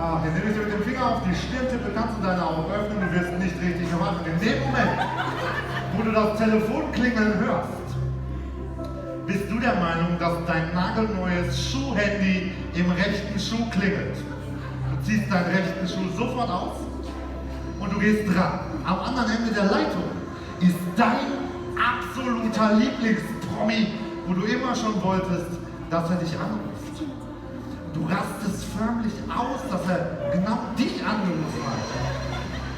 Ach, indem ich dir mit dem Finger auf die Stirn tippe, kannst du deine Augen öffnen, du wirst nicht richtig erwachen. In dem Moment, wo du das Telefon klingeln hörst, bist du der Meinung, dass dein nagelneues Schuhhandy im rechten Schuh klingelt. Du ziehst deinen rechten Schuh sofort aus und du gehst dran. Am anderen Ende der Leitung ist dein absoluter Lieblingspromi, wo du immer schon wolltest, dass er dich anruft. Du rastest förmlich aus, dass er genau dich angerufen hat.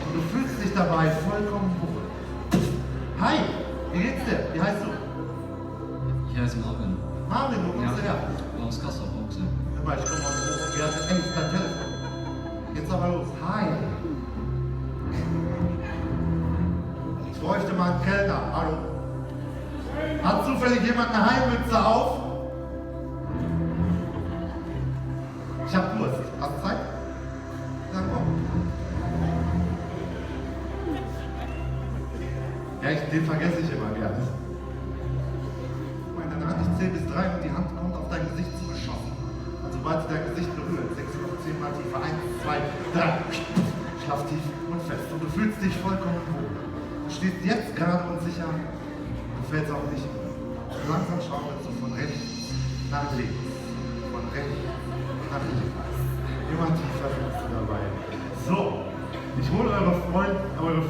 Und du fühlst dich dabei vollkommen wohl. Hi, wie geht's dir? Wie heißt du? Ich heiße Marvin. Marvin, wo kommst du her? Aus Kassel, Boxen. Hör mal, ich komme aus dem Hof. Wir hatten echt dein Telefon. Jetzt aber los. Hi. Ich bräuchte mal einen Kellner. Hallo. Hat zufällig jemand eine Heimmütze auf? Ich hab Durst. Hast du Zeit? Dann komm. Ja, den vergesse ich immer gerne. Dann hatte ich 10 bis 3 und die Hand kommt auf dein Gesicht zugeschossen. Und sobald sie dein Gesicht berührt, 6 oder 10 Mal tiefer, 1, 2, 3, schlaf tief und fest. Und du fühlst dich vollkommen wohl. Du stehst jetzt gerade und sicher, du fällst auch nicht. Langsam schaukelst du von rechts nach links. Von rechts nach links. Immer tiefer fällst du dabei. So, ich hole eure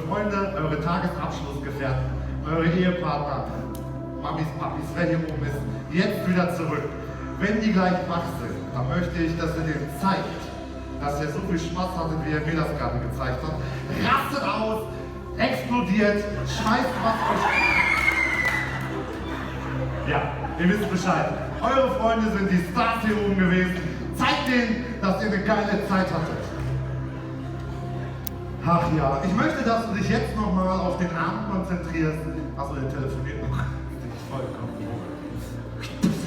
Freunde, eure Tagesabschlussgefährten, eure Ehepartner, Mamis, Papis, wer hier oben ist, jetzt wieder zurück. Wenn die gleich wach sind, dann möchte ich, dass ihr denen zeigt, dass ihr so viel Spaß hattet, wie ihr mir das gerade gezeigt habt. Rastet aus, explodiert, schmeißt was euch. Ja, ihr wisst Bescheid. Eure Freunde sind die Stars hier oben gewesen. Zeigt denen, dass ihr eine geile Zeit hattet. Ach ja, ich möchte, dass du dich jetzt nochmal auf den Abend konzentrierst. Achso, ihr telefoniert noch. Vollkommen wohl.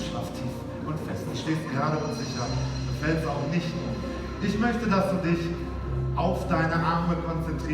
Schlaf tief und fest. Du stehst gerade und sicher. Du fällst auch nicht um. Ich möchte, dass du dich auf deine Arme konzentrierst.